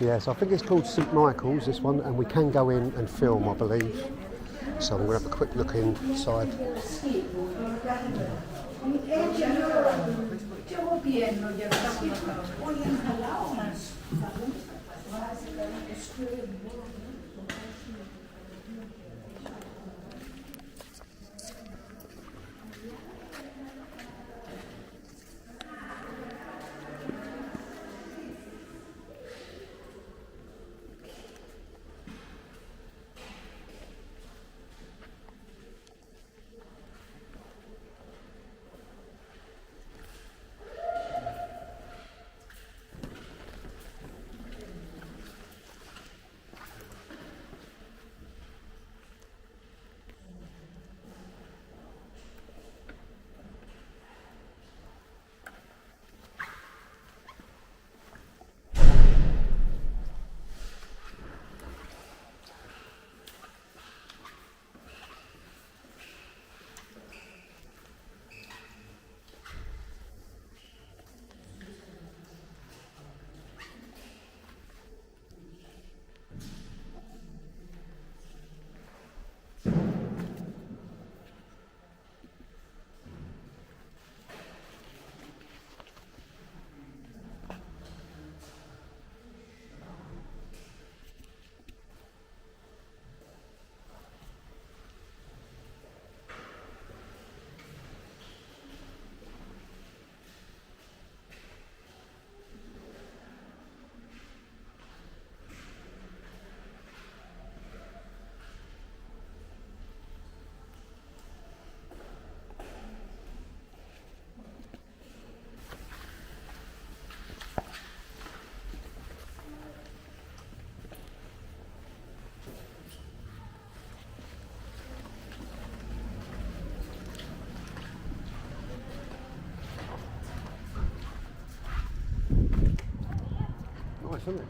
Yes, I think it's called St Michael's, this one, and we can go in and film, I believe. So I'm going to have a quick look inside. Nice, isn't it?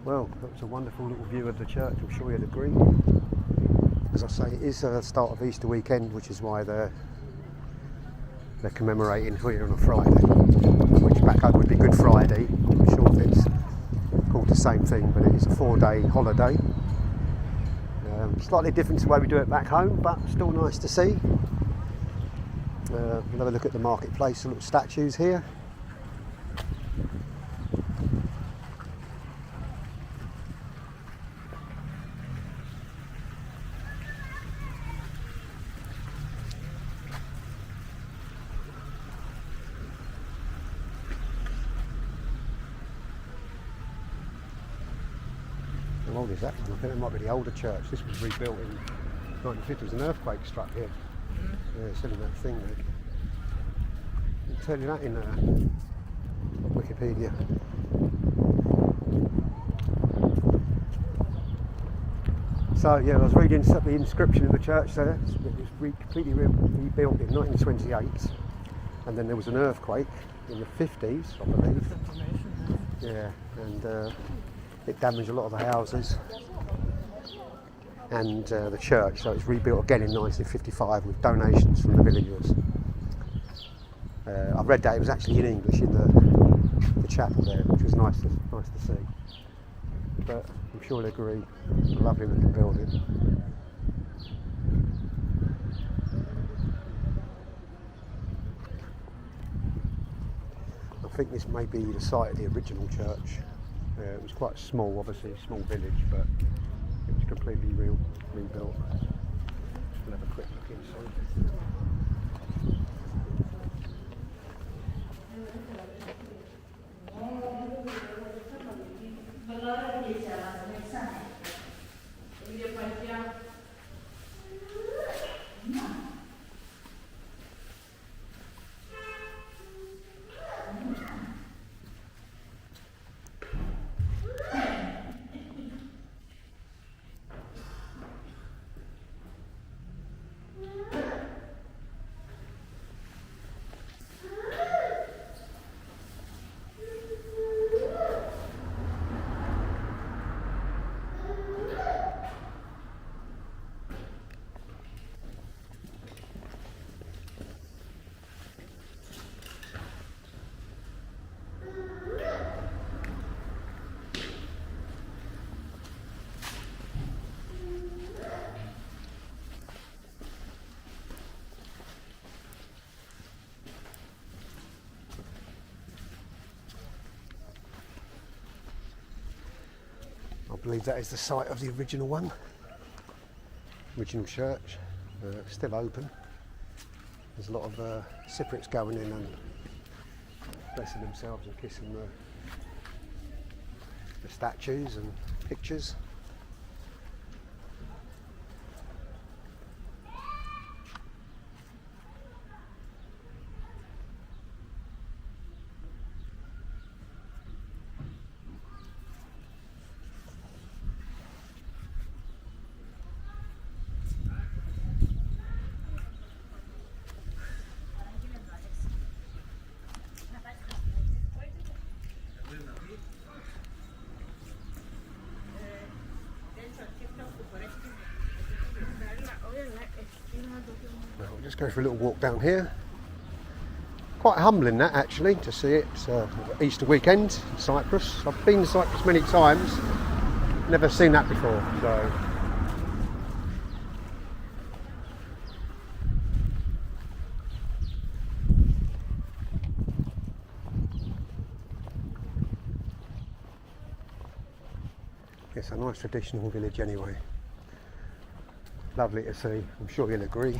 Well, that was a wonderful little view of the church, I'm sure you'd agree. As I say, it is the start of Easter weekend, which is why they're commemorating here on a Friday, which back home would be Good Friday. I'm sure if it's called the same thing, but it is a 4-day holiday. Slightly different to the way we do it back home, but still nice to see. We'll have a look at the marketplace, the little statues here. How old is that one? I think it might be the older church. This was rebuilt in 1950. There was an earthquake struck here. Yeah, it's in that thing there. I'll tell you that in Wikipedia. So yeah, I was reading the inscription of the church there. It was completely rebuilt in 1928, and then there was an earthquake in the 50s, I believe. Yeah, and it damaged a lot of the houses and the church, so it's rebuilt again in 1955 with donations from the villagers. I read that it was actually in English in the chapel there, which was nice to see. But I'm sure you'll agree, it's a lovely looking building. I think this may be the site of the original church. It was quite small, obviously, a small village, but it was completely rebuilt. We'll have a quick look inside. believe that is the site of the original one, original church. Still open. There's a lot of Cypriots going in and blessing themselves and kissing the statues and pictures. We'll just go for a little walk down here. Quite humbling that actually to see it. It's Easter weekend in Cyprus. I've been to Cyprus many times, never seen that before. So it's a nice traditional village anyway. Lovely to see, I'm sure you'll agree.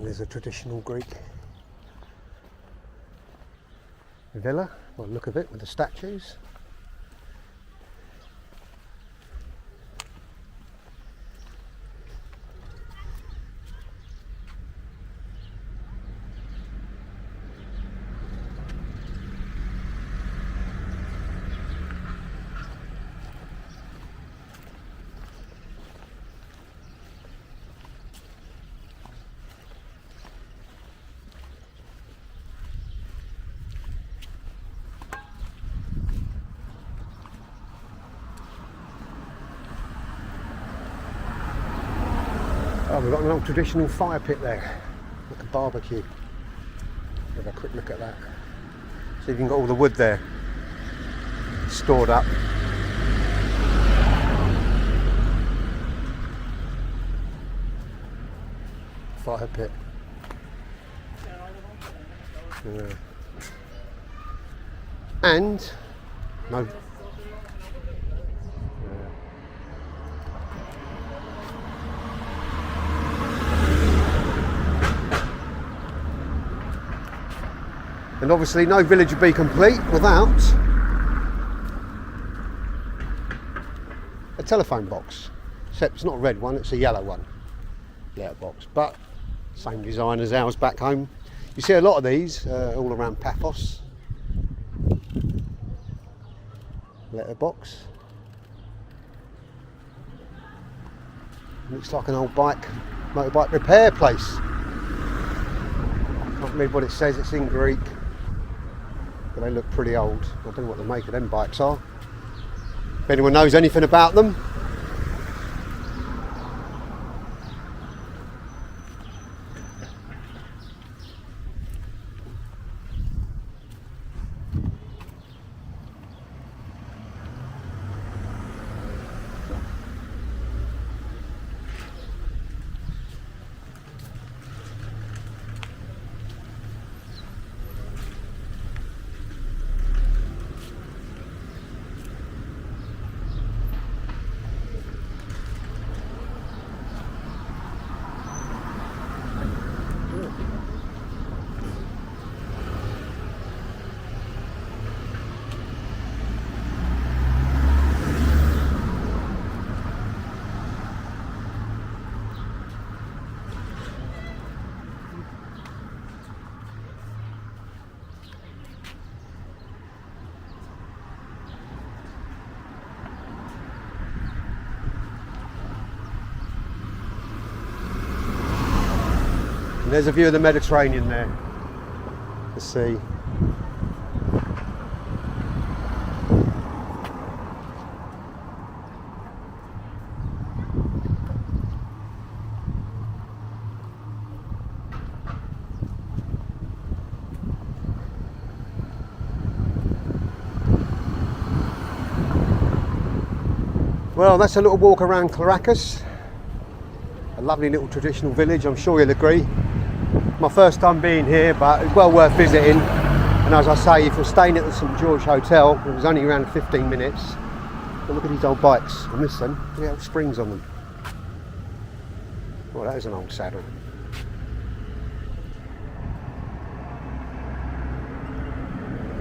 There's a traditional Greek villa, by the look of it, with the statues. Oh, we've got an old traditional fire pit there, like a barbecue. Have a quick look at that. See if you can get all the wood there stored up. Fire pit. Yeah. And no. And obviously no village would be complete without a telephone box. Except it's not a red one, it's a yellow one. Letterbox, but same design as ours back home. You see a lot of these all around Paphos. Letterbox. Looks like an old motorbike repair place. Can't read what it says, it's in Greek. But they look pretty old. I don't know what the make of them bikes are. If anyone knows anything about them. And there's a view of the Mediterranean there, the sea. Well, that's a little walk around Chloraka, a lovely little traditional village, I'm sure you'll agree. My first time being here, but it's well worth visiting. And as I say, if you're staying at the St George Hotel, it was only around 15 minutes. But look at these old bikes on this one, look at the springs on them. Well, that is an old saddle.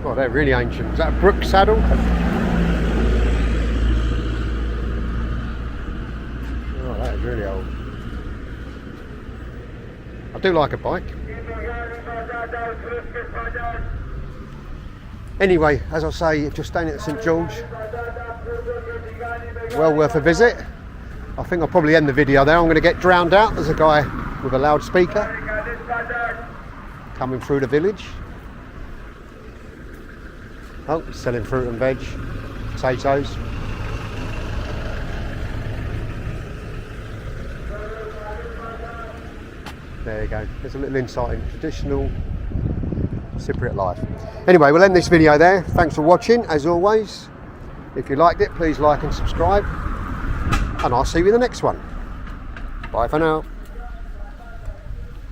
Oh, they're really ancient. Is that a Brook saddle? Really old. I do like a bike. Anyway, as I say, if you're staying at the St George, well worth a visit. I think I'll probably end the video there. I'm going to get drowned out. There's a guy with a loudspeaker coming through the village. Oh, he's selling fruit and veg, potatoes. There you go, there's a little insight into traditional Cypriot life. Anyway, we'll end this video there. Thanks for watching, as always. If you liked it, please like and subscribe. And I'll see you in the next one. Bye for now.